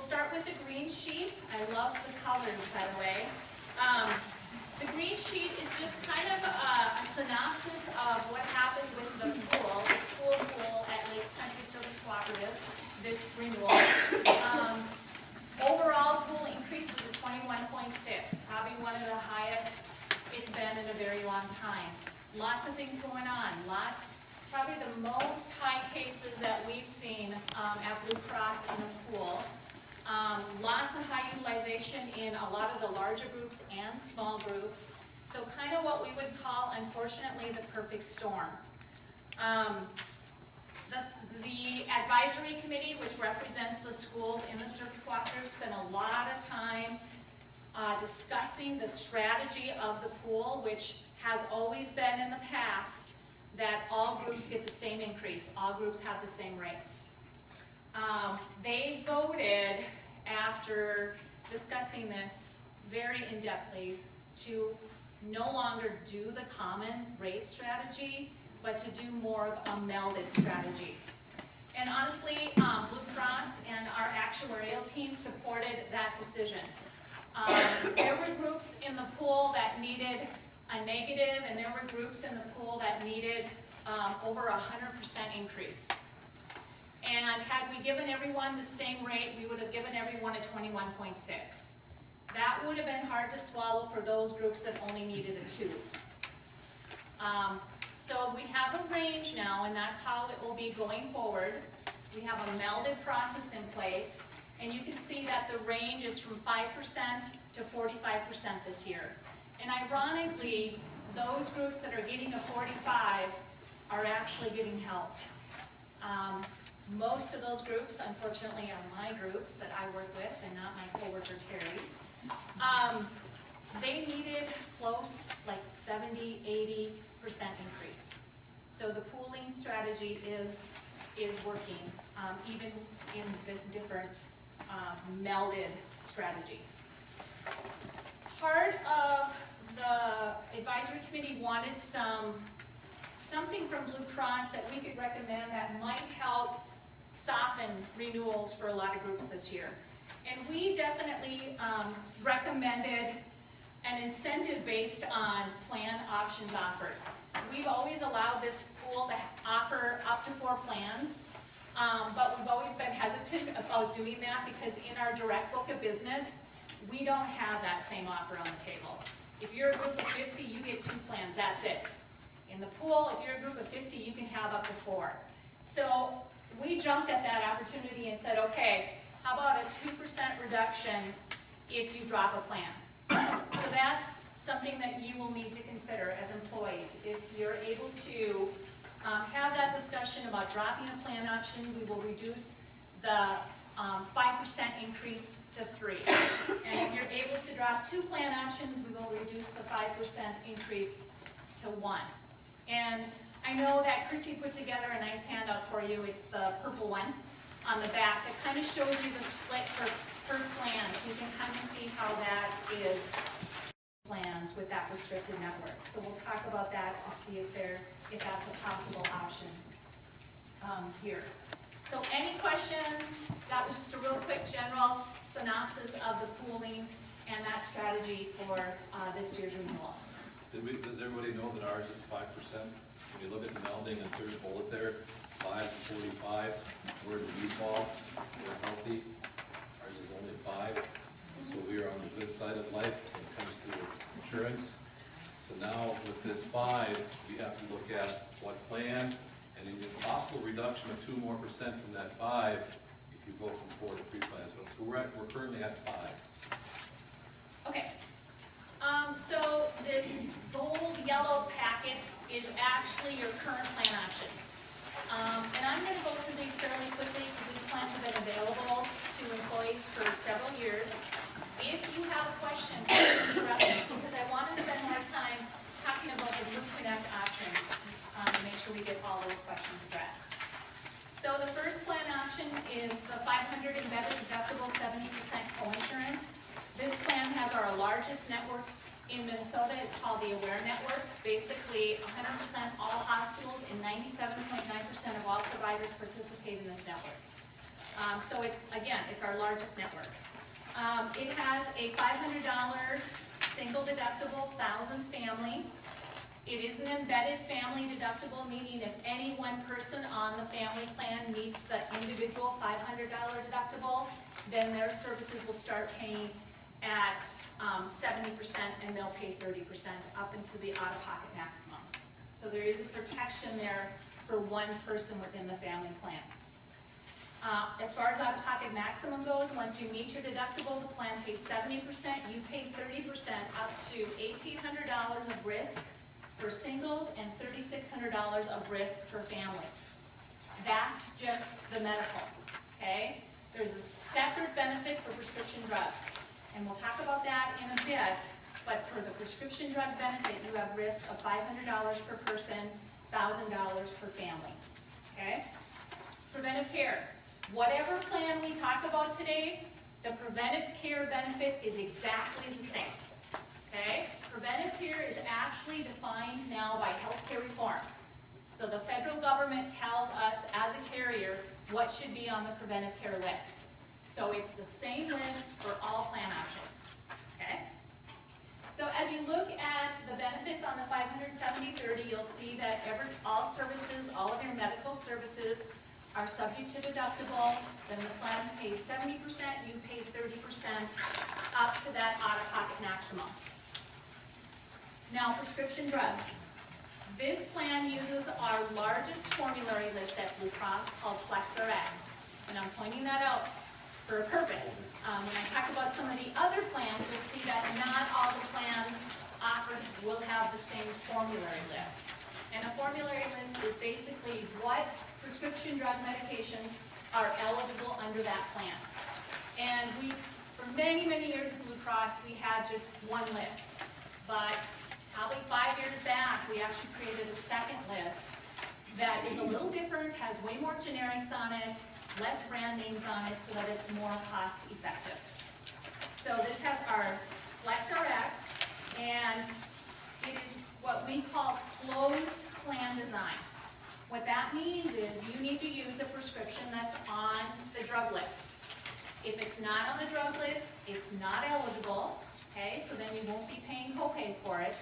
start with the green sheet. I love the colors, by the way. The green sheet is just kind of a synopsis of what happens with the pool, the school pool at Lakes Country Service Cooperative, this renewal. Overall pool increase was a 21.6, probably one of the highest it's been in a very long time. Lots of things going on, probably the most high cases that we've seen at Blue Cross in a pool. Lots of high utilization in a lot of the larger groups and small groups. So kind of what we would call, unfortunately, the perfect storm. The advisory committee, which represents the schools in the service cooperative, spent a lot of time discussing the strategy of the pool, which has always been in the past that all groups get the same increase, all groups have the same rates. They voted, after discussing this very in-depthly, to no longer do the common rate strategy, but to do more of a melded strategy. And honestly, Blue Cross and our actuarial team supported that decision. There were groups in the pool that needed a negative, and there were groups in the pool that needed over 100% increase. And had we given everyone the same rate, we would have given everyone a 21.6. That would have been hard to swallow for those groups that only needed a 2. So we have a range now, and that's how it will be going forward. We have a melded process in place, and you can see that the range is from 5% to 45% this year. And ironically, those groups that are getting a 45 are actually getting helped. Most of those groups, unfortunately, are my groups that I work with and not my coworker Terry's. They needed close, like 70, 80% increase. So the pooling strategy is working, even in this different melded strategy. Part of the advisory committee wanted something from Blue Cross that we could recommend that might help soften renewals for a lot of groups this year. And we definitely recommended an incentive based on plan options offered. We've always allowed this pool to offer up to 4 plans, but we've always been hesitant about doing that because in our direct book of business, we don't have that same offer on the table. If you're a group of 50, you get 2 plans, that's it. In the pool, if you're a group of 50, you can have up to 4. So we jumped at that opportunity and said, okay, how about a 2% reduction if you drop a plan? So that's something that you will need to consider as employees. If you're able to have that discussion about dropping a plan option, we will reduce the 5% increase to 3. And if you're able to drop 2 plan options, we will reduce the 5% increase to 1. And I know that Christy put together a nice handout for you. It's the purple one on the back that kind of shows you the split per plan. So you can kind of see how that is plans with that restricted network. So we'll talk about that to see if that's a possible option here. So any questions? That was just a real quick general synopsis of the pooling and that strategy for this year's renewal. Does everybody know that ours is 5%? When you look at the melding and third bullet there, 5 to 45, where do we fall? We're healthy. Ours is only 5. So we are on the good side of life when it comes to insurance. So now with this 5, we have to look at what plan and then a possible reduction of 2% more from that 5 if you go from 4 to 3 plans. So we're currently at 5. Okay. So this gold yellow packet is actually your current plan options. And I'm going to go through these fairly quickly because these plans have been available to employees for several years. If you have a question, please interrupt me because I want to spend more time talking about the Blue Connect options to make sure we get all those questions addressed. So the first plan option is the 500 embedded deductible 70% coinsurance. This plan has our largest network in Minnesota. It's called the Aware Network. Basically, 100% all hospitals and 97.9% of all providers participate in this network. So again, it's our largest network. It has a $500 single deductible, 1,000 family. It is an embedded family deductible, meaning if any one person on the family plan meets the individual $500 deductible, then their services will start paying at 70% and they'll pay 30% up into the out-of-pocket maximum. So there is a protection there for one person within the family plan. As far as out-of-pocket maximum goes, once you meet your deductible, the plan pays 70%, you pay 30% up to $1,800 of risk for singles and $3,600 of risk for families. That's just the medical, okay? There's a separate benefit for prescription drugs, and we'll talk about that in a bit, but for the prescription drug benefit, you have risk of $500 per person, $1,000 per family, okay? Preventive care. Whatever plan we talk about today, the preventive care benefit is exactly the same, okay? Preventive care is actually defined now by healthcare reform. So the federal government tells us as a carrier what should be on the preventive care list. So it's the same list for all plan options, okay? So as you look at the benefits on the 570/30, you'll see that all services, all of your medical services are subject to deductible. Then the plan pays 70%, you pay 30% up to that out-of-pocket maximum. Now, prescription drugs. This plan uses our largest formulary list at Blue Cross called FlexRx, and I'm pointing that out for a purpose. When I talk about some of the other plans, you'll see that not all the plans offered will have the same formulary list. And a formulary list is basically what prescription drug medications are eligible under that plan. And for many, many years at Blue Cross, we had just one list. But probably 5 years back, we actually created a second list that is a little different, has way more generics on it, less brand names on it, so that it's more cost effective. So this has our FlexRx, and it is what we call closed plan design. What that means is you need to use a prescription that's on the drug list. If it's not on the drug list, it's not eligible, okay? So then you won't be paying co-pays for it.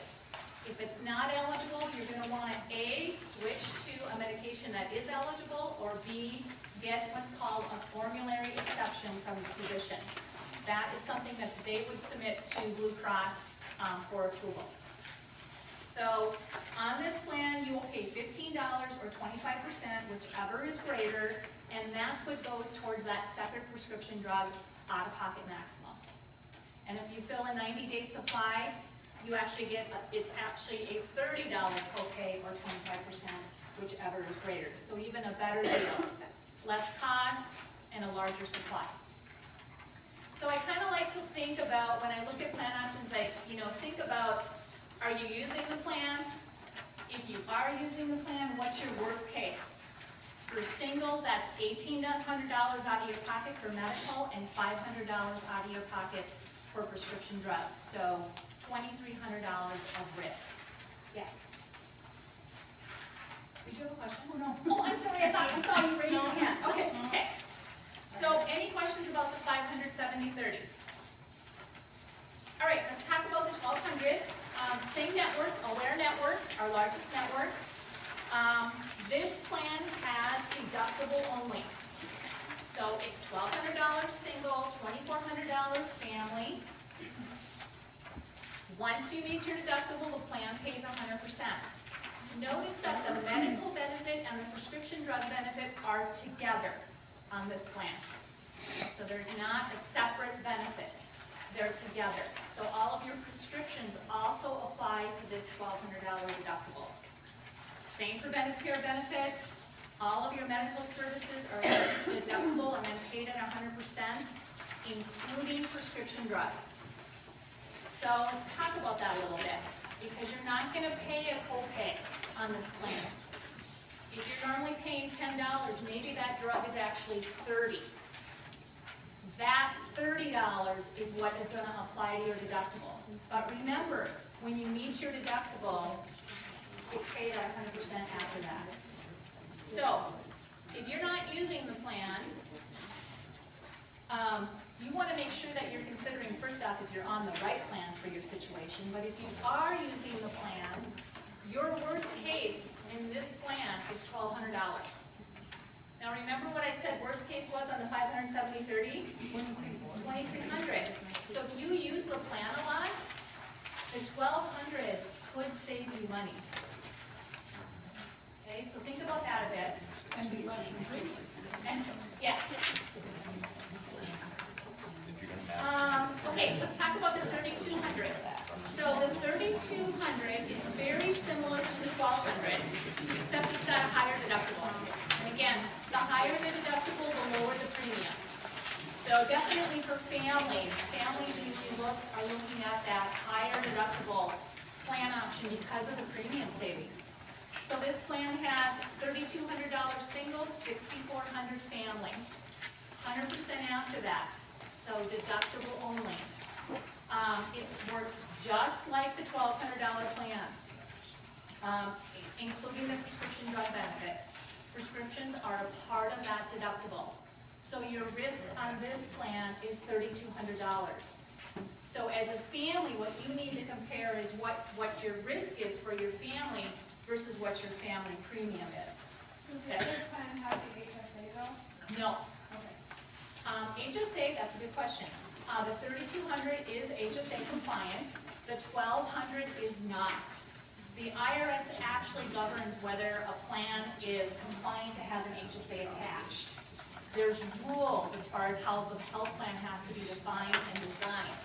If it's not eligible, you're going to want to A, switch to a medication that is eligible, or B, get what's called a formulary exception from the physician. That is something that they would submit to Blue Cross for approval. So on this plan, you will pay $15 or 25%, whichever is greater, and that's what goes towards that separate prescription drug out-of-pocket maximum. And if you fill a 90-day supply, you actually get, it's actually a $30 copay or 25%, whichever is greater. So even a better deal, less cost, and a larger supply. So I kind of like to think about, when I look at plan options, I think about, are you using the plan? If you are using the plan, what's your worst case? For singles, that's $1,800 out of your pocket for medical and $500 out of your pocket for prescription drugs. So $2,300 of risk. Yes? Did you have a question? Oh, no. Oh, I'm sorry, I saw you raise your hand. Okay, okay. So any questions about the 570/30? All right, let's talk about the 1,200. Same network, Aware Network, our largest network. This plan has deductible only. So it's $1,200 single, $2,400 family. Once you meet your deductible, the plan pays 100%. Notice that the medical benefit and the prescription drug benefit are together on this plan. So there's not a separate benefit. They're together. So all of your prescriptions also apply to this $1,200 deductible. Same preventive care benefit. All of your medical services are deductible and then paid at 100%, including prescription drugs. So let's talk about that a little bit, because you're not going to pay a copay on this plan. If you're normally paying $10, maybe that drug is actually $30. That $30 is what is going to apply to your deductible. But remember, when you meet your deductible, it's paid at 100% after that. So, if you're not using the plan, You want to make sure that you're considering, first off, if you're on the right plan for your situation, but if you are using the plan, your worst case in this plan is $1,200. Now remember what I said worst case was on the 570/30? 2,300. So if you use the plan a lot, the 1,200 could save you money. Okay, so think about that a bit. And be less than previous. And, yes. Okay, let's talk about the 3,200. So the 3,200 is very similar to the 1,200, except it's got a higher deductible. And again, the higher the deductible, the lower the premium. So definitely for families usually are looking at that higher deductible plan option because of the premium savings. So this plan has $3,200 single, $6,400 family, 100% after that. So deductible only. It works just like the $1,200 plan, including the prescription drug benefit. Prescriptions are a part of that deductible. So your risk on this plan is $3,200. So as a family, what you need to compare is what your risk is for your family versus what your family premium is. Does the other plan have the HSA though? No. Okay. HSA, that's a good question. The 3,200 is HSA compliant. The 1,200 is not. The IRS actually governs whether a plan is compliant to have an HSA attached. There's rules as far as how the health plan has to be defined and designed.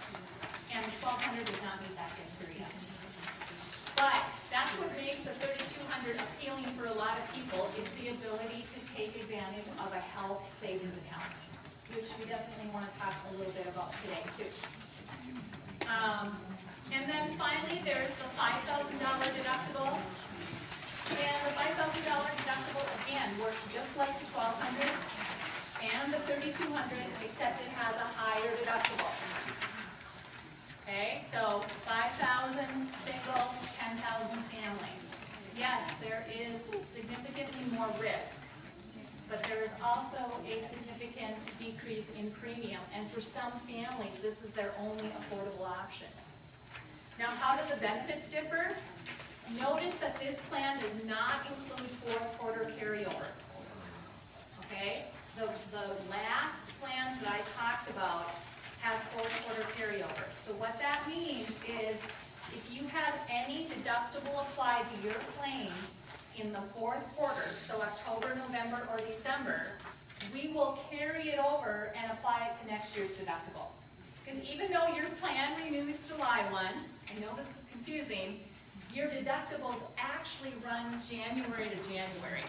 And 1,200 does not meet that criteria. But that's what makes the 3,200 appealing for a lot of people is the ability to take advantage of a health savings account, which we definitely want to talk a little bit about today too. And then finally, there's the $5,000 deductible. And the $5,000 deductible, again, works just like the 1,200 and the 3,200, except it has a higher deductible. Okay, so 5,000 single, 10,000 family. Yes, there is significantly more risk, but there is also a significant decrease in premium, and for some families, this is their only affordable option. Now, how do the benefits differ? Notice that this plan does not include fourth quarter carryover. Okay? The last plans that I talked about have fourth quarter carryover. So what that means is if you have any deductible applied to your claims in the fourth quarter, so October, November, or December, we will carry it over and apply it to next year's deductible. Because even though your plan renews July 1, I know this is confusing, your deductibles actually run January to January.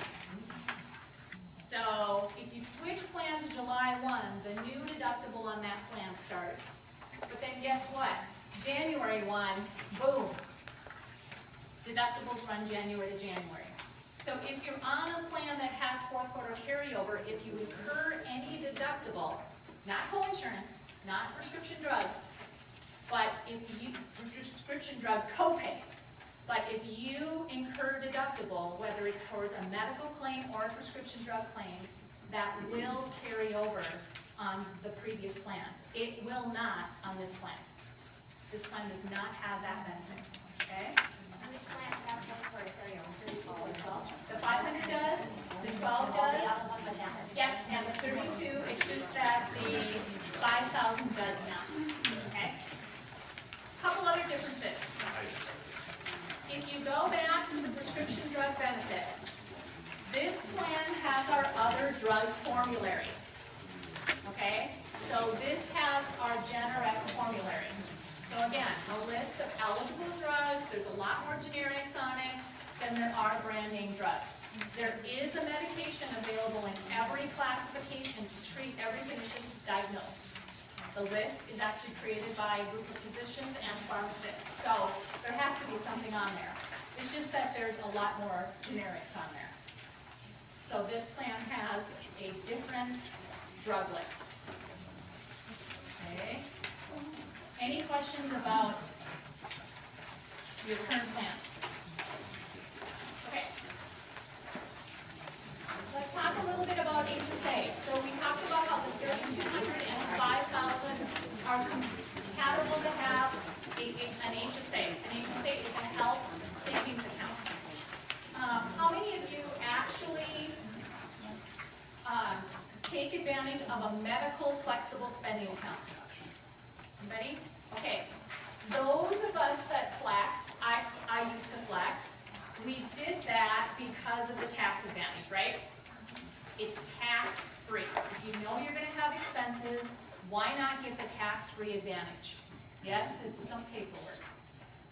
So if you switch plans July 1, the new deductible on that plan starts. But then guess what? January 1, boom, deductibles run January to January. So if you're on a plan that has fourth quarter carryover, if you incur any deductible, not co-insurance, not prescription drugs, but if you, prescription drug co-pays, but if you incur deductible, whether it's towards a medical claim or a prescription drug claim, that will carry over on the previous plans. It will not on this plan. This plan does not have that benefit, okay? And which plans have fourth quarter carryover? The 500 does, the 12 does, yep, and the 32, it's just that the 5,000 does not, okay? Couple other differences. If you go back to the prescription drug benefit, this plan has our other drug formulary, okay? So this has our Generex formulary. So again, a list of eligible drugs, there's a lot more generics on it than there are brand name drugs. There is a medication available in every classification to treat every condition diagnosed. The list is actually created by a group of physicians and pharmacists, so there has to be something on there. It's just that there's a lot more generics on there. So this plan has a different drug list. Okay? Any questions about your current plans? Okay. Let's talk a little bit about HSA. So we talked about how the 3,200 and are compatible to have an HSA. An HSA is a health savings account. How many of you actually take advantage of a medical flexible spending account? Anybody? Okay. Those of us that flex, I used to flex, we did that because of the tax advantage, right? It's tax-free. If you know you're going to have expenses, why not get the tax-free advantage? Yes, it's some paperwork.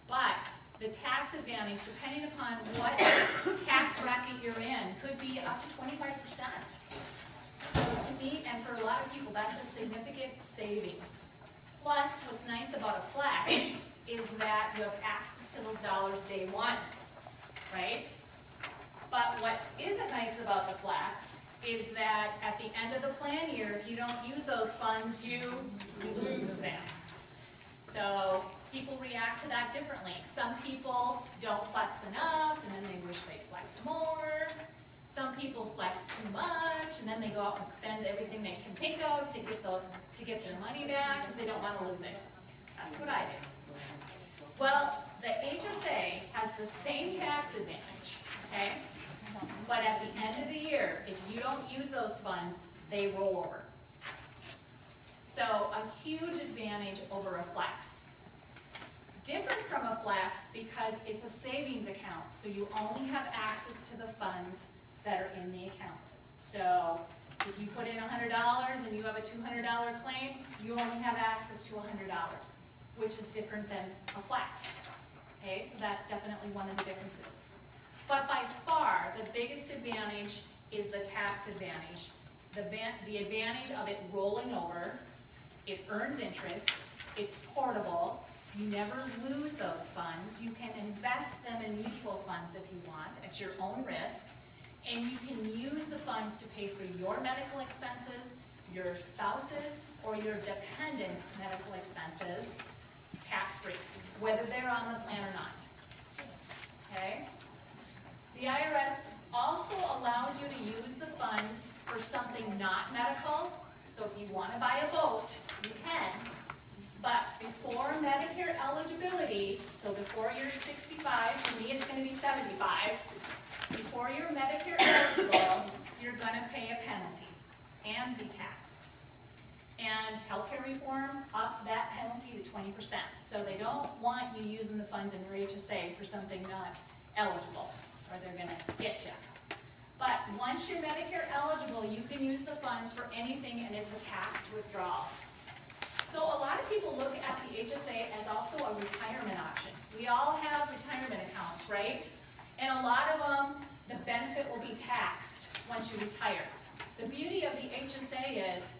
But the tax advantage, depending upon what tax bracket you're in, could be up to 25%. So to me, and for a lot of people, that's a significant savings. Plus, what's nice about a flex is that you have access to those dollars day one, right? But what isn't nice about the flex is that at the end of the plan year, if you don't use those funds, you lose them. So people react to that differently. Some people don't flex enough, and then they wish they'd flex more. Some people flex too much, and then they go out and spend everything they can think of to get their money back because they don't want to lose it. That's what I did. Well, the HSA has the same tax advantage, okay? But at the end of the year, if you don't use those funds, they roll over. So a huge advantage over a flex. Different from a flex because it's a savings account, so you only have access to the funds that are in the account. So if you put in $100 and you have a $200 claim, you only have access to $100, which is different than a flex. Okay, so that's definitely one of the differences. But by far, the biggest advantage is the tax advantage. The advantage of it rolling over, it earns interest, it's portable, you never lose those funds, you can invest them in mutual funds if you want, at your own risk, and you can use the funds to pay for your medical expenses, your spouse's, or your dependents' medical expenses, tax-free, whether they're on the plan or not. Okay? The IRS also allows you to use the funds for something not medical. So if you want to buy a boat, you can. But before Medicare eligibility, so before you're 65, for me it's going to be 75, before you're Medicare eligible, you're going to pay a penalty and be taxed. And healthcare reform upped that penalty to 20%. So they don't want you using the funds in your HSA for something not eligible, or they're going to get you. But once you're Medicare eligible, you can use the funds for anything, and it's a taxed withdrawal. So a lot of people look at the HSA as also a retirement option. We all have retirement accounts, right? And a lot of them, the benefit will be taxed once you retire. The beauty of the HSA is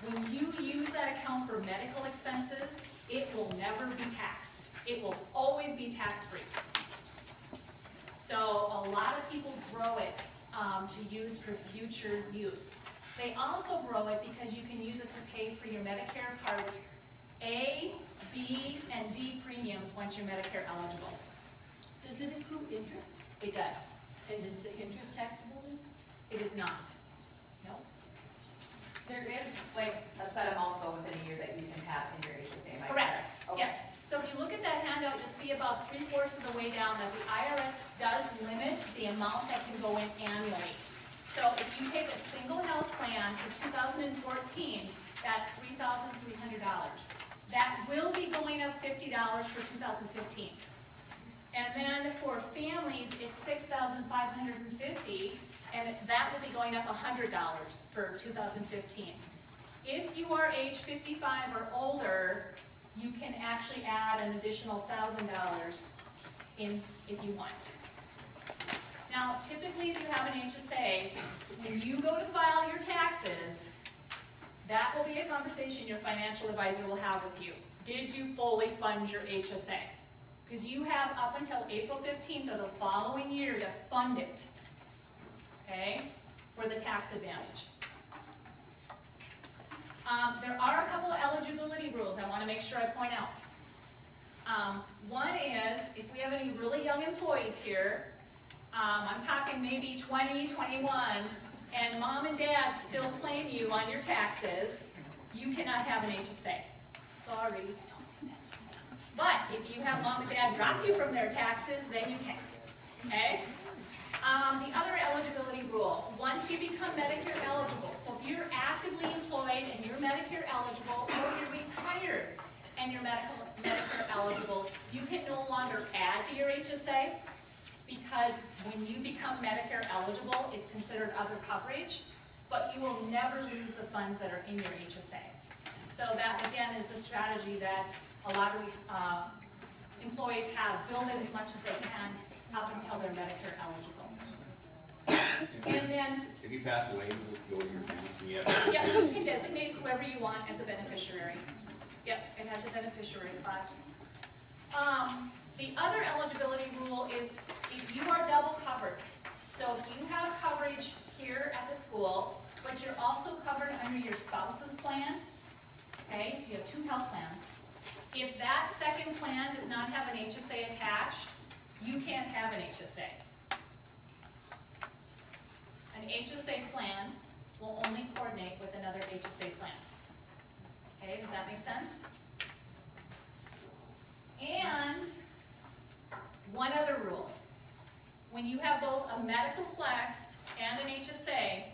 when you use that account for medical expenses, it will never be taxed. It will always be tax-free. So a lot of people grow it to use for future use. They also grow it because you can use it to pay for your Medicare Parts A, B, and D premiums once you're Medicare eligible. Does it include interest? It does. And is the interest taxable then? It is not. No. There is like a set amount though within a year that you can have in your HSA, am I Correct. Okay. Yeah. So if you look at that handout, you'll see about 3/4 of the way down that the IRS does limit the amount that can go in annually. So if you take a single health plan for 2014, that's $3,300. That will be going up $50 for 2015. And then for families, it's $6,550, and that will be going up $100 for 2015. If you are age 55 or older, you can actually add an additional $1,000 in if you want. Now, typically if you have an HSA, when you go to file your taxes, that will be a conversation your financial advisor will have with you. Did you fully fund your HSA? Because you have up until April 15th of the following year to fund it, okay, for the tax advantage. There are a couple of eligibility rules I want to make sure I point out. One is, if we have any really young employees here, I'm talking maybe 20, 21, and mom and dad still claim you on your taxes, you cannot have an HSA. sorry. But if you have mom and dad drop you from their taxes, then you can, okay? The other eligibility rule, once you become Medicare eligible, so if you're actively employed and you're Medicare eligible, or you're retired and you're Medicare eligible, you can no longer add to your HSA, because when you become Medicare eligible, it's considered other coverage, but you will never lose the funds that are in your HSA. So that, again, is the strategy that a lot of employees have, build in as much as they can up until they're Medicare eligible. And then, If you pass away, you go to your family, yeah, you can designate whoever you want as a beneficiary. Yep, it has a beneficiary class. The other eligibility rule is if you are double covered. So if you have coverage here at the school, but you're also covered under your spouse's plan, okay, so you have two health plans. If that second plan does not have an HSA attached, you can't have an HSA. An HSA plan will only coordinate with another HSA plan. Okay, does that make sense? And one other rule. When you have both a medical flex and an HSA,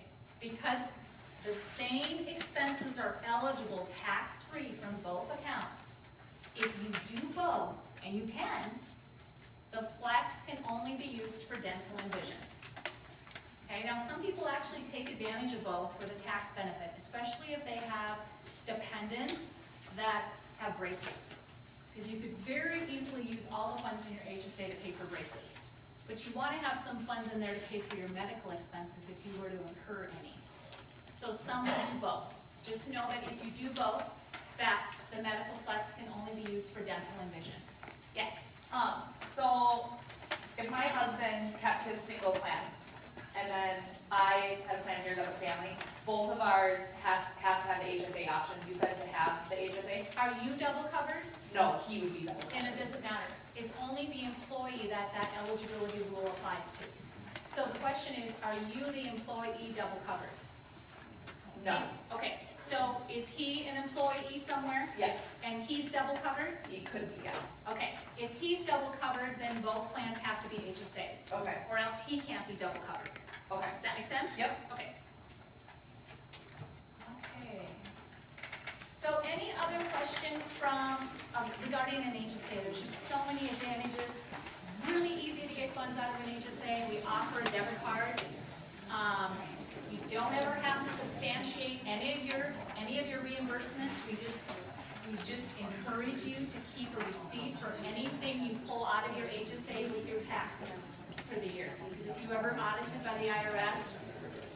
because the same expenses are eligible tax-free from both accounts, if you do both, and you can, the flex can only be used for dental and vision. Okay, now some people actually take advantage of both for the tax benefit, especially if they have dependents that have braces. Because you could very easily use all the funds in your HSA to pay for braces. But you want to have some funds in there to pay for your medical expenses if you were to incur any. So some will do both. Just know that if you do both, that the medical flex can only be used for dental and vision. Yes? So if my husband kept his single plan, and then I had a plan here that was family, both of ours have to have the HSA options. You said to have the HSA? Are you double covered? No, he would be double. And it doesn't matter. It's only the employee that that eligibility rule applies to. So the question is, are you the employee double covered? No. Okay, so is he an employee somewhere? Yes, And he's double covered? he could be, yeah. Okay, if he's double covered, then both plans have to be HSAs. Okay, Or else he can't be double covered. okay. Does that make sense? Yep. Okay. Okay. So any other questions from, regarding an HSA? There's just so many advantages. Really easy to get funds out of an HSA. We offer a debit card. You don't ever have to substantiate any of your reimbursements. We just encourage you to keep a receipt for anything you pull out of your HSA with your taxes for the year. Because if you ever audited by the IRS,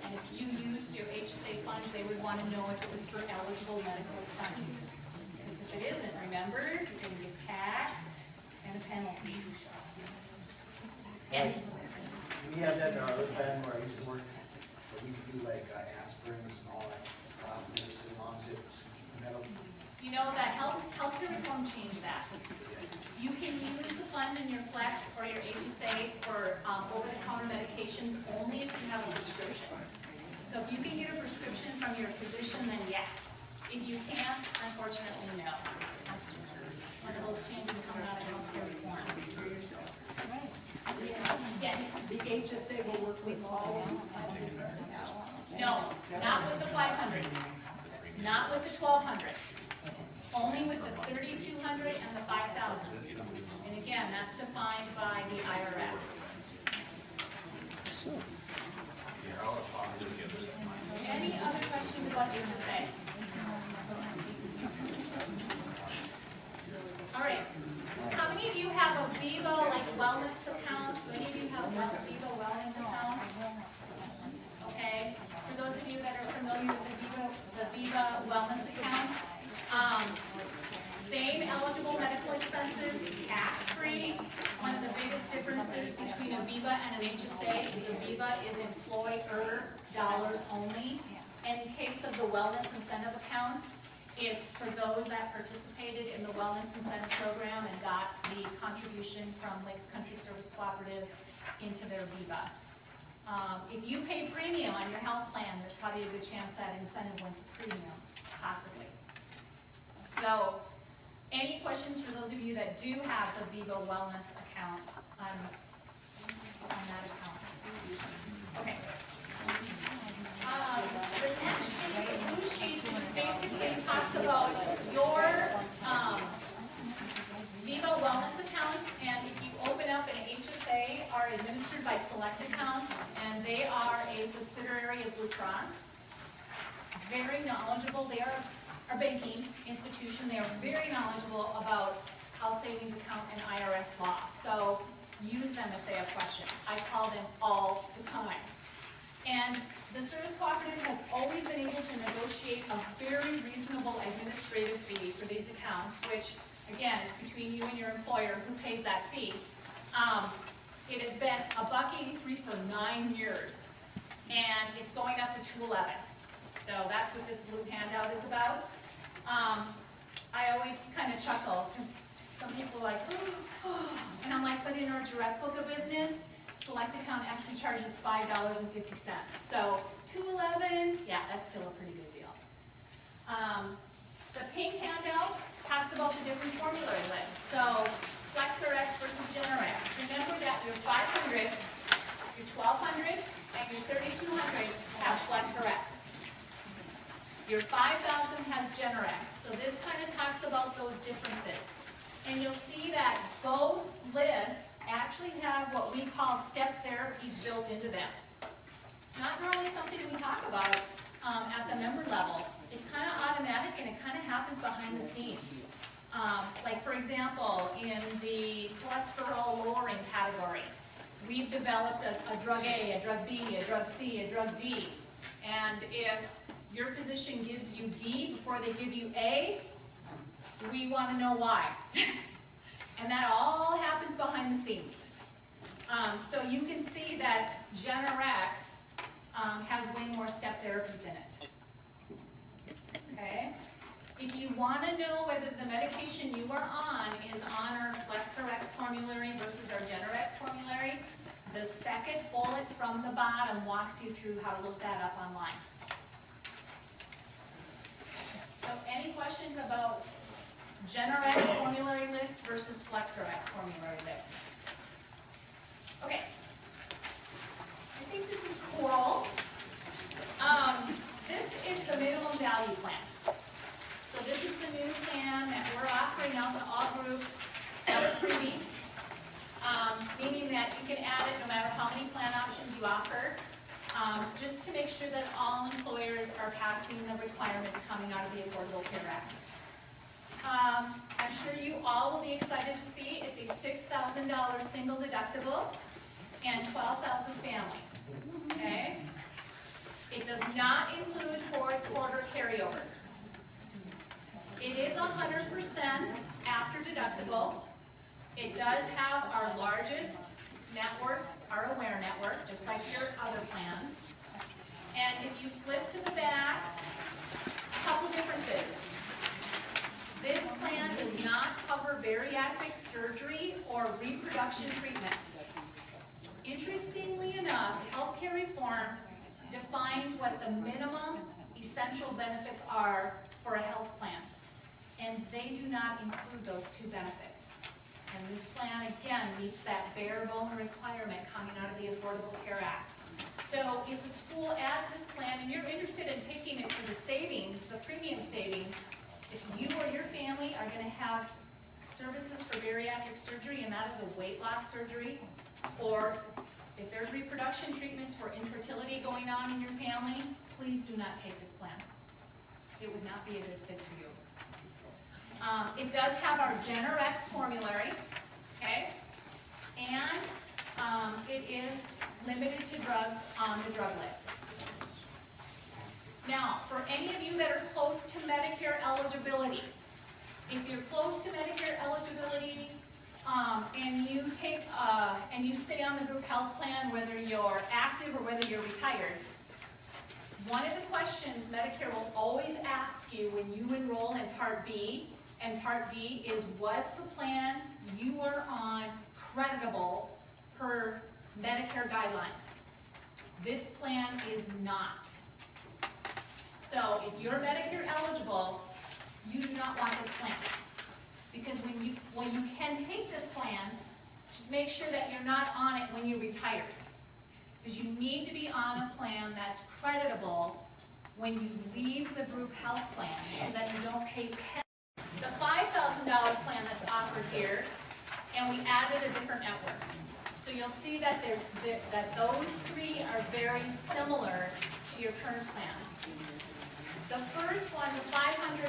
and if you used your HSA funds, they would want to know if it was for eligible medical expenses. Because if it isn't, remember, you're going to get taxed and a penalty. Yes? We had that in our other plan where I used to work, where we could do like aspirins and all that, just as long as it was metal. You know that healthcare reform changed that. You can use the fund in your flex or your HSA for over-the-counter medications only if you have a prescription. So if you can get a prescription from your physician, then yes. If you can't, unfortunately, no. That's one of those changes coming out of healthcare reform. Yes? The HSA will work with all of No, not with the 500. Not with the 1,200. Only with the 3,200 and the 5,000. And again, that's defined by the IRS. Any other questions about HSA? All right. How many of you have a Viva like wellness account? Do any of you have Viva wellness accounts? Okay. For those of you that are familiar with the Viva wellness account, same eligible medical expenses, tax-free. One of the biggest differences between a Viva and an HSA is a Viva is employer dollars only. And in case of the wellness incentive accounts, it's for those that participated in the wellness incentive program and got the contribution from Lakes Country Service Cooperative into their Viva. If you pay premium on your health plan, there's probably a good chance that incentive went to premium, possibly. So Any questions for those of you that do have the Vivo Wellness account on that account? Okay. The next sheet, the blue sheet, just basically talks about your Vivo Wellness accounts, and if you open up an HSA, are administered by Select Account, and they are a subsidiary of Blue Cross. Very knowledgeable. They are a banking institution. They are very knowledgeable about house savings account and IRS law. So use them if they have questions. I call them all the time. And the Service Cooperative has always been able to negotiate a very reasonable administrative fee for these accounts, which, again, it's between you and your employer who pays that fee. It has been $1.83 for 9 years, and it's going up to $2.11. So that's what this blue handout is about. I always kind of chuckle because some people are like, oh, and I'm like, but in our direct book of business, Select Account actually charges $5.50. So $2.11, yeah, that's still a pretty good deal. The pink handout talks about the different formulary lists. So FlexRx versus GenRx. Remember that your 500, your 1200, and your 3200 have FlexRx. Your 5,000 has GenRx. So this kind of talks about those differences. And you'll see that both lists actually have what we call step therapies built into them. It's not normally something we talk about at the member level. It's kind of automatic and it kind of happens behind the scenes. Like for example, in the cholesterol lowering category, we've developed a drug A, a drug B, a drug C, a drug D. And if your physician gives you D before they give you A, we want to know why. And that all happens behind the scenes. So you can see that GenRx has way more step therapies in it. Okay? If you want to know whether the medication you are on is on our FlexRx formulary versus our GenRx formulary, the second bullet from the bottom walks you through how to look that up online. So any questions about GenRx formulary list versus FlexRx formulary list? Okay. I think this is cool. This is the minimum value plan. So this is the new plan that we're offering out to all groups as a freebie, meaning that you can add it no matter how many plan options you offer, just to make sure that all employers are passing the requirements coming out of the Affordable Care Act. I'm sure you all will be excited to see it's a $6,000 single deductible and $12,000 family. Okay? It does not include fourth quarter carryover. It is 100% after deductible. It does have our largest network, our Aware network, just like your other plans. And if you flip to the back, a couple differences. This plan does not cover bariatric surgery or reproduction treatments. Interestingly enough, healthcare reform defines what the minimum essential benefits are for a health plan. And they do not include those two benefits. And this plan, again, meets that bare bone requirement coming out of the Affordable Care Act. So if a school adds this plan and you're interested in taking it for the savings, the premium savings, if you or your family are going to have services for bariatric surgery, and that is a weight loss surgery, or if there's reproduction treatments for infertility going on in your family, please do not take this plan. It would not be a good fit for you. It does have our GenRx formulary, okay? And it is limited to drugs on the drug list. Now, for any of you that are close to Medicare eligibility, if you're close to Medicare eligibility and you take and you stay on the group health plan, whether you're active or whether you're retired, one of the questions Medicare will always ask you when you enroll in Part B and Part D is, was the plan you were on creditable per Medicare guidelines? This plan is not. So if you're Medicare eligible, you do not want this plan. Well, you can take this plan, just make sure that you're not on it when you retire. Because you need to be on a plan that's creditable when you leave the group health plan, so that you don't pay penalties. The $5,000 plan that's offered here, and we added a different network. So you'll see that that those three are very similar to your current plans. The first one, the 580%,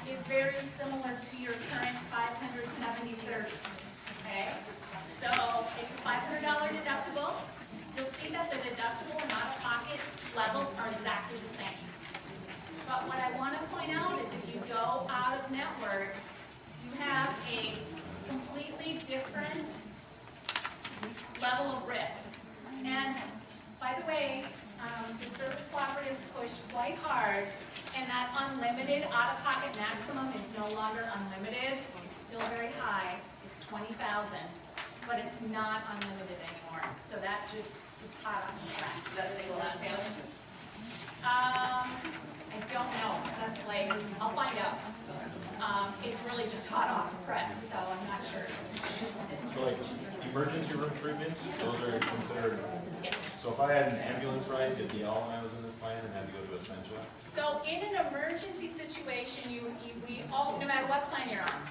is very similar to your current 570/30. Okay? So it's a $500 deductible. You'll see that the deductible and out-of-pocket levels are exactly the same. But what I want to point out is if you go out of network, you have a completely different level of risk. And by the way, the service cooperatives pushed quite hard, and that unlimited out-of-pocket maximum is no longer unlimited. It's still very high. It's $20,000, but it's not unlimited anymore. So that just is hot off the press. Is that a single last family? I don't know. That's like, I'll find out. It's really just hot off the press, so I'm not sure. So like emergency room treatments, those are considered, Yeah. so if I had an ambulance ride, did the all when I was in this plan and had to go to Essentia? So in an emergency situation, no matter what plan you're on,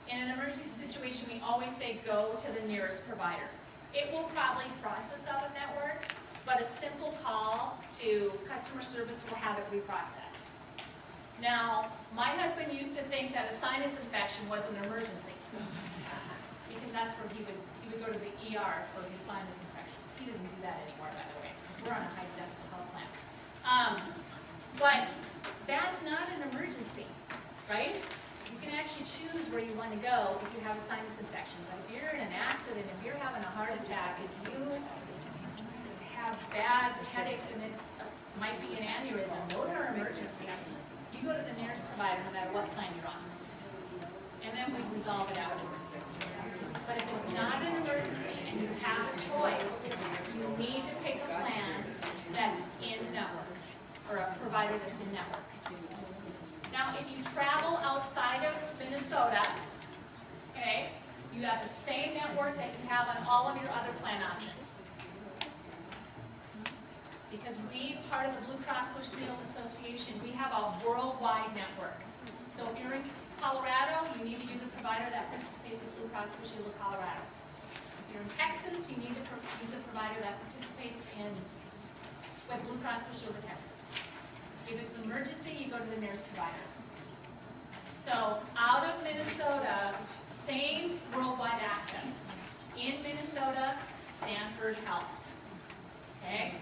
in an emergency situation, we always say go to the nearest provider. It will probably process out of network, but a simple call to customer service will have it reprocessed. Now, my husband used to think that a sinus infection was an emergency, because that's where he would go to the ER for his sinus infections. He doesn't do that anymore, by the way, because we're on a high deductible health plan. But that's not an emergency, right? You can actually choose where you want to go if you have a sinus infection. But if you're in an accident, if you're having a heart attack, if you have bad headaches and it might be an aneurysm, those are emergencies. You go to the nearest provider no matter what plan you're on. And then we resolve it afterwards. But if it's not an emergency and you have a choice, you need to pick a plan that's in network, or a provider that's in network. Now, if you travel outside of Minnesota, okay, you have the same network that you have on all of your other plan options. Because we, part of the Blue Cross Blue Shield Association, we have a worldwide network. So if you're in Colorado, you need to use a provider that participates in Blue Cross Blue Shield of Colorado. If you're in Texas, you need to use a provider that participates with Blue Cross Blue Shield of Texas. If it's an emergency, you go to the nearest provider. So out of Minnesota, same worldwide access. In Minnesota, Sanford Health. Okay?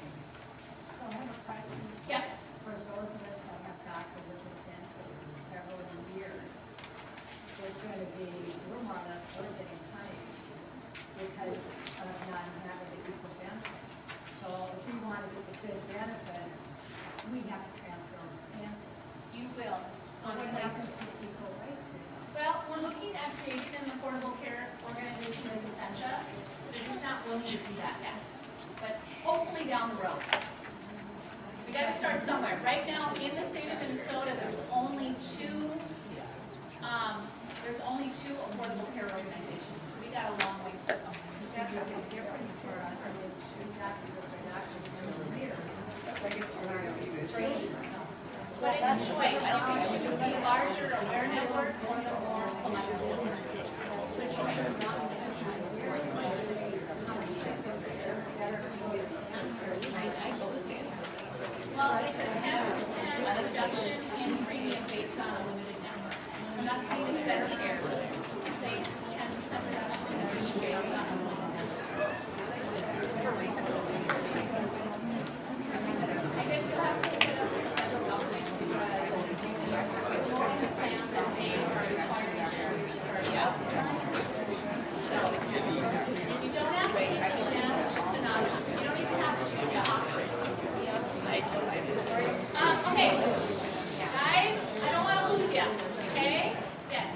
So I have a question. Yeah. For those of us that have doctored with the center for several years, there's going to be, we're more or less, we're getting punished because of not having the equal benefits. So if we want to get the good benefits, we have to transfer to Stanford. You will. What Honestly. happens to equal rights now? Well, we're looking at creating an affordable care organization with Essentia. They're just not willing to do that yet. But hopefully down the road. We gotta start somewhere. Right now, in the state of Minnesota, there's only two affordable care organizations. So we got a long ways to go. That's a big difference for us, and it's exactly what the doctors are years. But it's a choice. You can choose the larger aware network or the more selective. It's a choice. Well, it's a 10% reduction in premium based on a limited network. I'm not saying it's better care. I'm saying it's a 10% reduction in premium based on a limited network. I guess you'll have to look it up with the federal government because it's more in the plan that they are required to carry start. So, if you don't have to take the plan, it's just an option. You don't even have to choose to offer it. Okay, guys, I don't want to lose you, okay? Yes.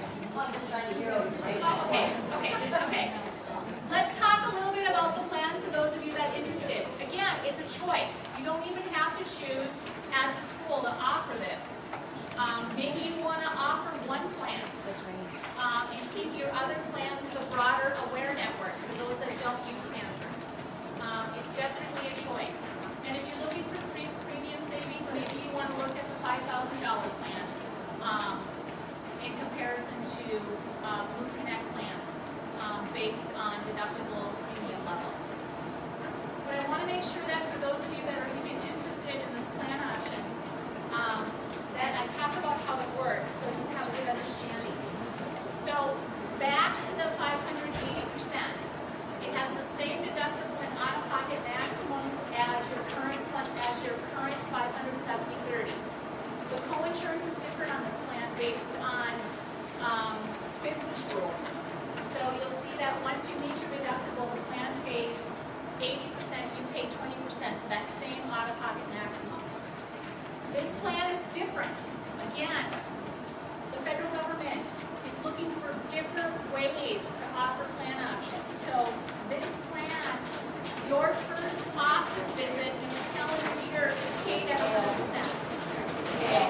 to Blue Connect plan based on deductible premium levels. But I want to make sure that for those of you that are even interested in this plan option, that I talk about how it works so you have a good understanding. So back to the 580%. It has the same deductible and out-of-pocket maximums as your current 570/30. The co-insurance is different on this plan based on business rules. So you'll see that once you meet your deductible, the plan pays 80%, you pay 20% to that same out-of-pocket maximum. This plan is different. Again, the federal government is looking for different ways to offer plan options. So this plan, your first office visit in the calendar year is paid at 100%. Okay?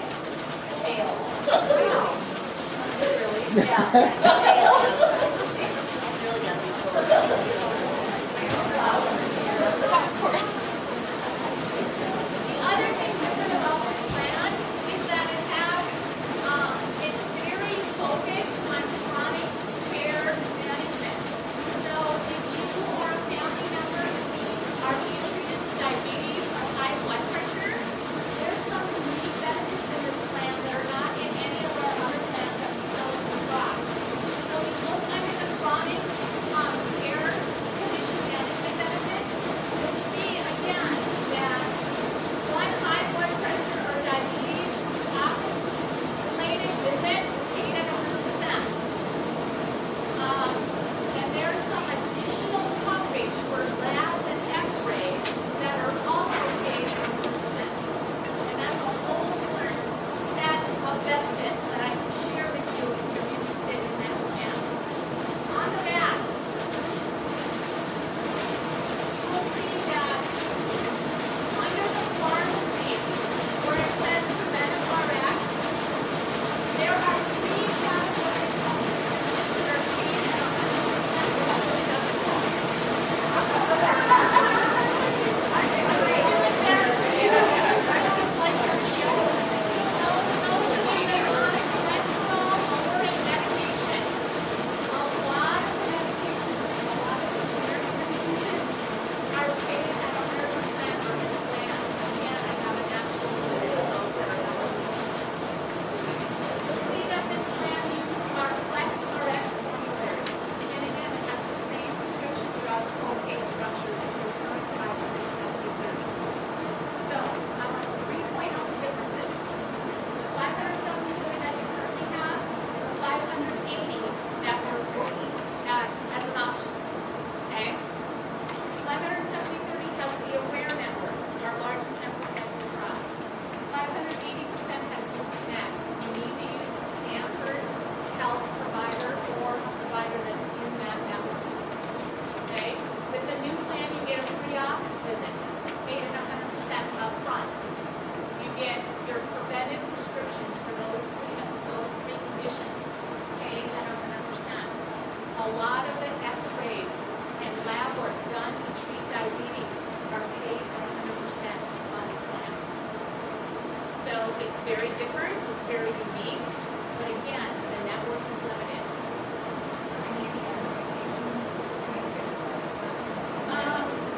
The other thing different about this plan is that it has, it's very focused on chronic care management. So if you or a family member are being treated for diabetes or high blood pressure, there's some unique benefits in this plan that are not in any of our other plans that we sell in Blue Cross. So we look under the chronic care condition management benefit, you'll see again that one high blood pressure or diabetes office-related visit is paid at 100%. And there's some additional coverage for labs and x-rays that are also paid at 100%. And that's a whole set of benefits that I can share with you if you're interested in that plan. On the back, you will see that under the pharmacy, where it says preventive RX, there are 3 categories of prescriptions that are paid at 100% without deductible. So those of you that are on a cholesterol-lowering medication, a lot of medications, a lot of generic medications are paid at 100% on this plan. Again, I have an actual list of those that are eligible. You'll see that this plan uses our Flex RX formulary. And again, it has the same prescription drug co-pay structure that your current 570/30. So, I want to re-point out the differences. The 570/30 that you currently have, the 580 that we're looking at as an option. Okay? 570/30 has the Aware Network, our largest network at Blue Cross. 580% has Blue Connect. You need to use the Stanford Health provider or a provider that's in that network. Okay? With the new plan, you get a free office visit, paid at 100% up front. You get your preventive prescriptions for those three conditions, paid at 100%. A lot of the x-rays and lab work done to treat diabetes are paid at 100% on this plan. So it's very different, it's very unique, but again, the network is limited.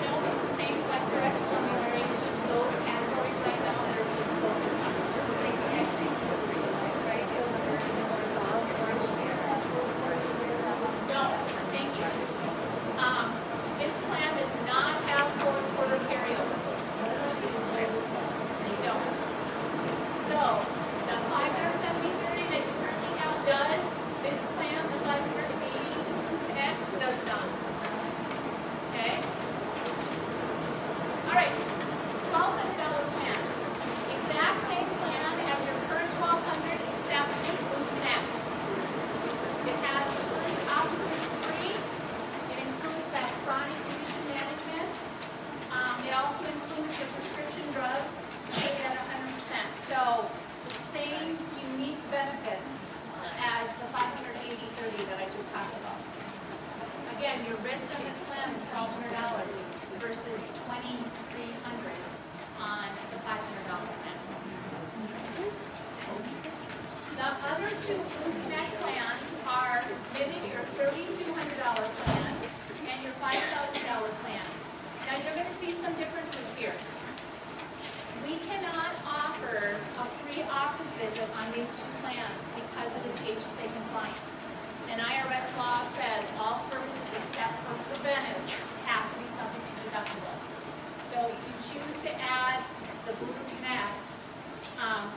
No, it's the same Flex RX formulary, it's just those categories right now that are being focused on. No, thank you. This plan does not have 4-quarter carryover. They don't. So, the 570/30 that you currently have does, this plan, the 580 Connect, does not. Okay? All right, $1,200 plan. Exact same plan as your current $1,200 except with Blue Connect. It has the first office visit free. It includes that chronic condition management. It also includes the prescription drugs paid at 100%. So the same unique benefits as the 580/30 that I just talked about. Again, your risk on this plan is $1,200 versus $2,300 on the $500 plan. The other two Blue Connect plans limit your $3,200 plan and your $5,000 plan. Now, you're gonna see some differences here. We cannot offer a free office visit on these two plans because it is HSA compliant. And IRS law says all services except for preventive have to be subject to deductible. So if you choose to add the Blue Connect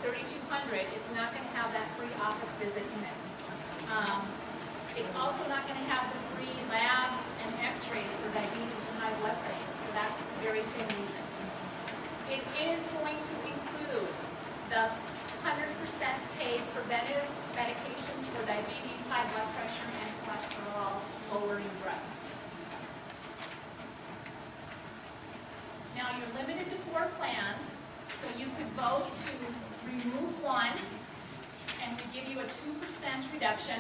3,200, it's not gonna have that free office visit in it. It's also not gonna have the free labs and x-rays for diabetes and high blood pressure for that very same reason. It is going to include the 100% paid preventive medications for diabetes, high blood pressure, and cholesterol lowering drugs. Now, you're limited to 4 plans, so you could vote to remove one, and we give you a 2% reduction.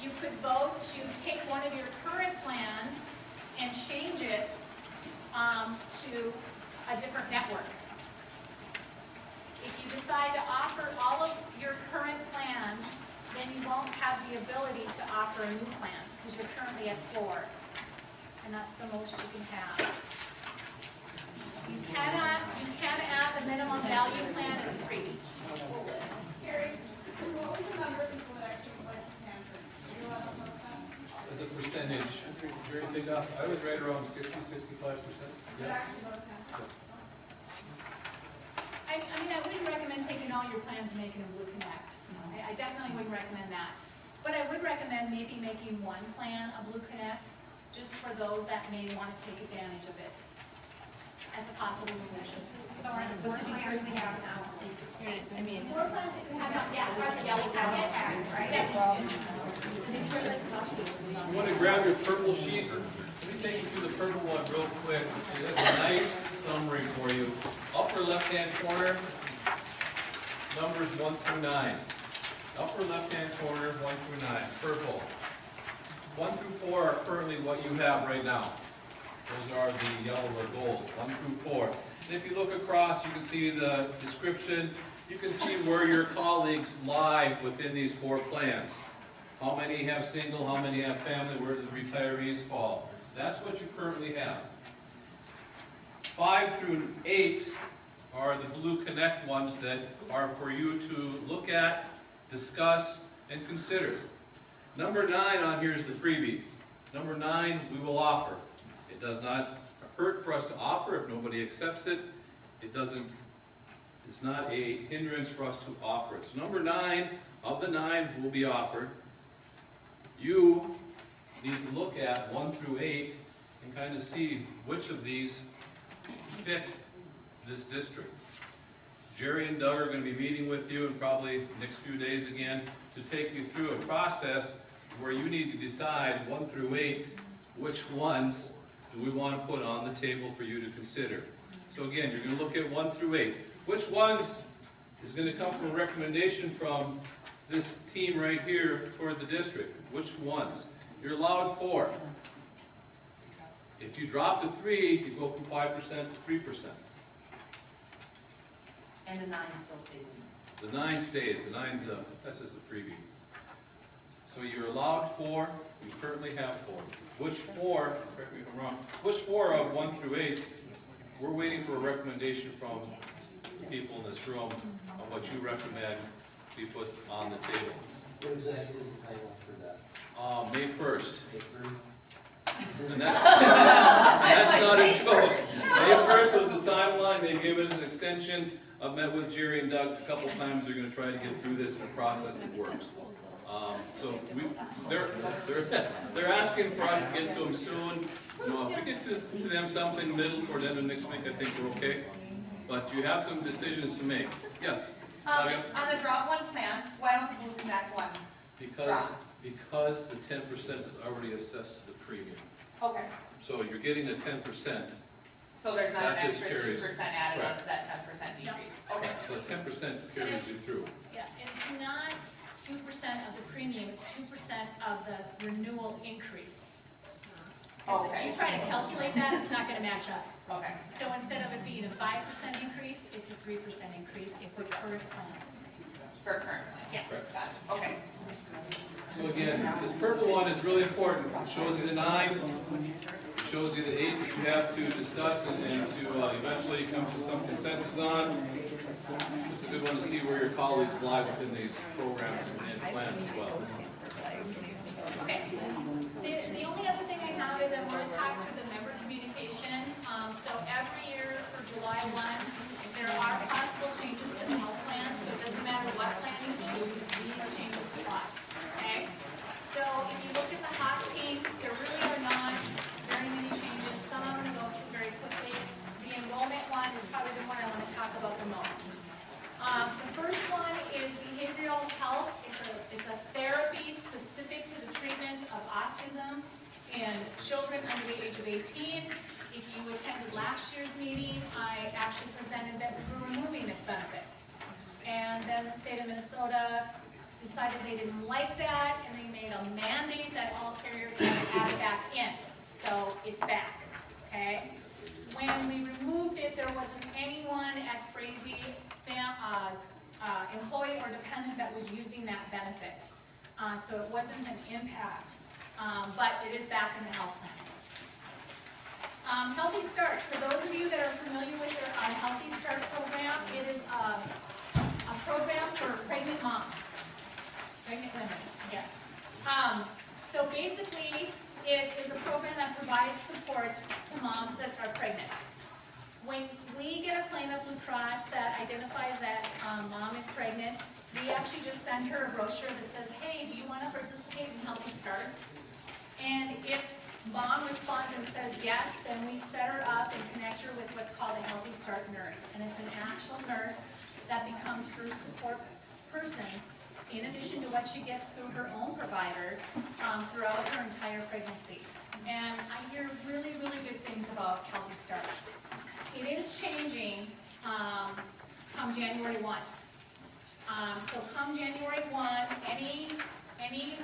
You could vote to take one of your current plans and change it to a different network. If you decide to offer all of your current plans, then you won't have the ability to offer a new plan, because you're currently at 4, and that's the most you can have. You can add the minimum value plan as a freebie. Gary, what was the number of people that actually like Hanford? Do you want to know that? As a percentage, Jerry, think up, I was right around 60-65%. Yes. I mean, I wouldn't recommend taking all your plans and making them Blue Connect. I definitely wouldn't recommend that. But I would recommend maybe making one plan a Blue Connect, just for those that may want to take advantage of it as a possible solution. So are the 4 plans we have now? I mean, 4 plans that you have now, yeah, are the yellow packets. Right? Yeah. You want to grab your purple sheet? Let me take you through the purple one real quick. Okay, that's a nice summary for you. Upper left-hand corner, numbers 1 through 9. Upper left-hand corner, 1 through 9, purple. 1 through 4 are currently what you have right now. Those are the yellow or gold, 1 through 4. And if you look across, you can see the description. You can see where your colleagues lie within these 4 plans. How many have single, how many have family, where do the retirees fall? That's what you currently have. 5 through 8 are the Blue Connect ones that are for you to look at, discuss, and consider. Number 9 on here is the freebie. Number 9 we will offer. It does not hurt for us to offer if nobody accepts it. It's not a hindrance for us to offer it. So number 9 of the 9 will be offered. You need to look at 1 through 8 and kind of see which of these fit this district. Jerry and Doug are going to be meeting with you in probably the next few days again to take you through a process where you need to decide 1 through 8 which ones do we want to put on the table for you to consider. So again, you're going to look at 1 through 8. Which ones is going to come from a recommendation from this team right here toward the district? Which ones? You're allowed 4. If you drop to 3, you go from 5% to 3%. And the 9 still stays in there. The 9 stays. The 9's that's just a freebie. So you're allowed 4. You currently have 4. Which 4? Correct me if I'm wrong. Which 4 of 1 through 8? We're waiting for a recommendation from the people in this room on what you recommend be put on the table. What exactly is the title for that? May 1st. Paper? And that's not a joke. May 1st was the timeline. They gave it as an extension. I've met with Jerry and Doug a couple times. They're going to try to get through this in a process that works. So they're asking for us to get to them soon. You know, if we get to them something middle toward the end of next week, I think we're okay. But you have some decisions to make. Yes? Flavia? On the drop 1 plan, why don't the Blue Connect ones? Because the 10% is already assessed to the premium. Okay, So you're getting the 10%. so there's not an That just extra 2% carries. added Correct. onto that 10% decrease? Okay. So the 10% carries you through. Yeah, it's not 2% of the premium, it's 2% of the renewal increase. 'Cause if you try to calculate that, it's not gonna match up. Okay. So instead of it being a 5% increase, it's a 3% increase if we're current plans. For current plan? Yeah. Correct. Got it. Okay. So again, this purple one is really important. It shows you the 9, it shows you the 8 that you have to discuss and to eventually come to some consensus on. It's a good one to see where your colleagues lie within these programs and plans as well. Okay. The only other thing I have is I want to talk through the member communication. So every year for July 1, there are possible changes to the health plan, so it doesn't matter what plan you choose, these changes apply. Okay? So if you look at the hot pink, there really are not very many changes. Some of them go through very quickly. The enrollment one is probably the one I want to talk about the most. The first one is behavioral health. It's a therapy specific to the treatment of autism in children under the age of 18. If you attended last year's meeting, I actually presented that we were removing this benefit. And then the state of Minnesota decided they didn't like that, and they made a mandate that all carriers had to add it back in. So it's back, okay? When we removed it, there wasn't anyone at Frazee, employee or dependent, that was using that benefit. So it wasn't an impact, but it is back in the health plan. Healthy Start, for those of you that are familiar with our Healthy Start program, it is a program for pregnant moms, pregnant women, yes. So basically, it is a program that provides support to moms that are pregnant. When we get a claim at Blue Cross that identifies that mom is pregnant, we actually just send her a brochure that says, hey, do you want to participate in Healthy Start? And if mom responds and says yes, then we set her up and connect her with what's called a Healthy Start nurse. And it's an actual nurse that becomes her support person, in addition to what she gets through her own provider throughout her entire pregnancy. And I hear really, really good things about Healthy Start. It is changing come January 1. So come January 1, any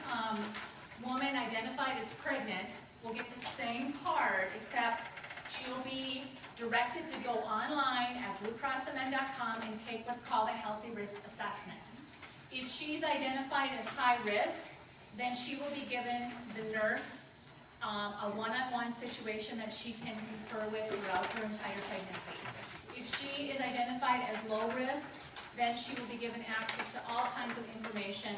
woman identified as pregnant will get the same card, except she'll be directed to go online at BlueCrossMN.com and take what's called a healthy risk assessment. If she's identified as high risk, then she will be given the nurse a one-on-one situation that she can confer with throughout her entire pregnancy. If she is identified as low risk, then she will be given access to all kinds of information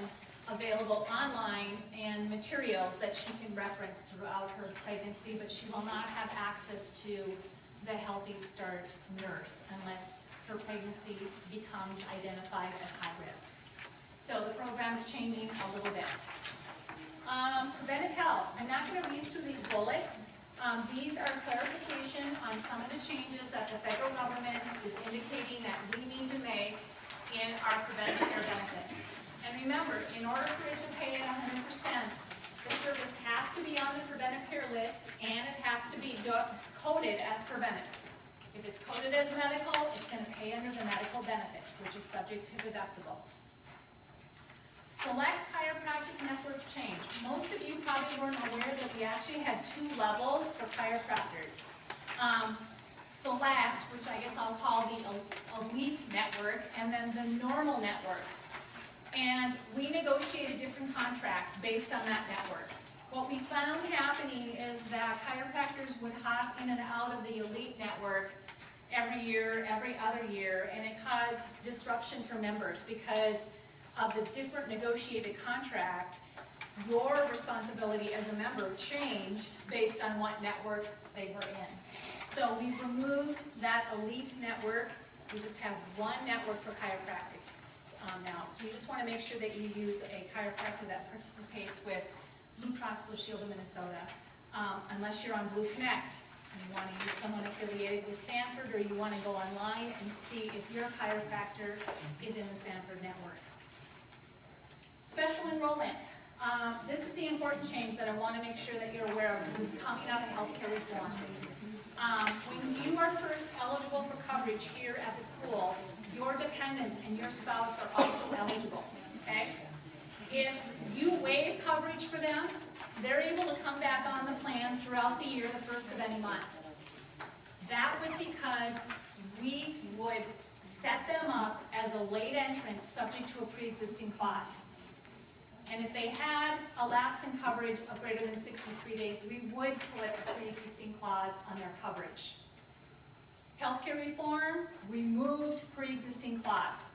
available online and materials that she can reference throughout her pregnancy, but she will not have access to the Healthy Start nurse unless her pregnancy becomes identified as high risk. So the program's changing a little bit. Preventive health. I'm not going to read through these bullets. These are clarification on some of the changes that the federal government is indicating that we need to make in our preventive care benefit. And remember, in order for it to pay it 100%, the service has to be on the preventive care list and it has to be coded as preventive. If it's coded as medical, it's going to pay under the medical benefit, which is subject to deductible. Select Chiropractic Network change. Most of you probably weren't aware that we actually had 2 levels for chiropractors. Select, which I guess I'll call the Elite Network, and then the Normal Network. And we negotiated different contracts based on that network. What we found happening is that chiropractors would hop in and out of the Elite Network every year, every other year, and it caused disruption for members because of the different negotiated contract. Your responsibility as a member changed based on what network they were in. So we've removed that Elite Network. We just have one network for chiropractic now. So you just want to make sure that you use a chiropractor that participates with Blue Cross Blue Shield of Minnesota, unless you're on Blue Connect. You want to use someone affiliated with Sanford, or you want to go online and see if your chiropractor is in the Sanford network. Special enrollment. This is the important change that I want to make sure that you're aware of because it's coming out of healthcare reform. When you are first eligible for coverage here at the school, your dependents and your spouse are also eligible, okay? If you waive coverage for them, they're able to come back on the plan throughout the year, the first of any month. That was because we would set them up as a late entrant subject to a pre-existing clause. And if they had a lapse in coverage of greater than 63 days, we would put a pre-existing clause on their coverage. Healthcare reform removed pre-existing clause.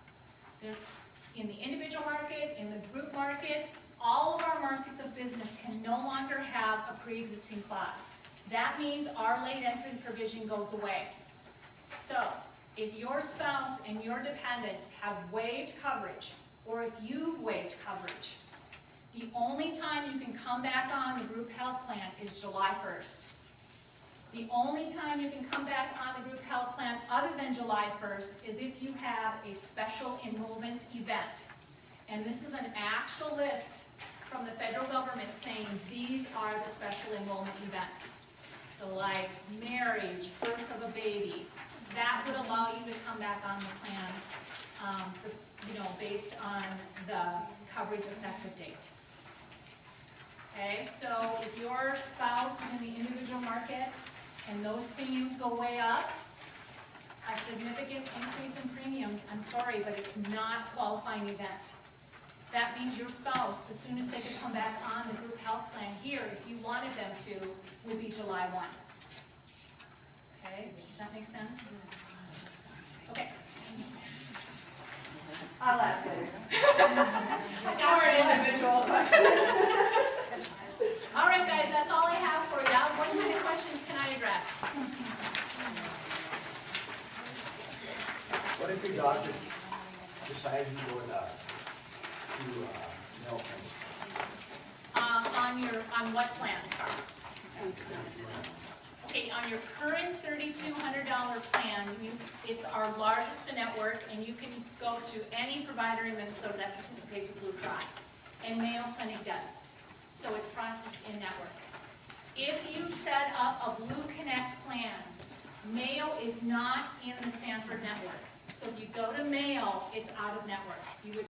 In the individual market, in the group market, all of our markets of business can no longer have a pre-existing clause. That means our late entry provision goes away. So, if your spouse and your dependents have waived coverage, or if you've waived coverage, the only time you can come back on the group health plan is July 1st. The only time you can come back on the group health plan other than July 1st is if you have a special enrollment event. And this is an actual list from the federal government saying these are the special enrollment events. So like marriage, birth of a baby, that would allow you to come back on the plan, based on the coverage effective date. Okay, so if your spouse is in the individual market and those premiums go way up, a significant increase in premiums, I'm sorry, but it's not a qualifying event. That means your spouse, the soonest they could come back on the group health plan here, if you wanted them to, would be July 1. Okay, does that make sense? Okay. I'll ask later. For an individual question. All right, guys, that's all I have for you. What kind of questions can I address? What if your doctor decides you go to milk? On what plan? Okay, on your current $3,200 plan, it's our largest network, and you can go to any provider in Minnesota that participates with Blue Cross, and Mayo Clinic does. So it's processed in network. If you set up a Blue Connect plan, Mayo is not in the Sanford network. So if you go to Mayo, it's out of network. You would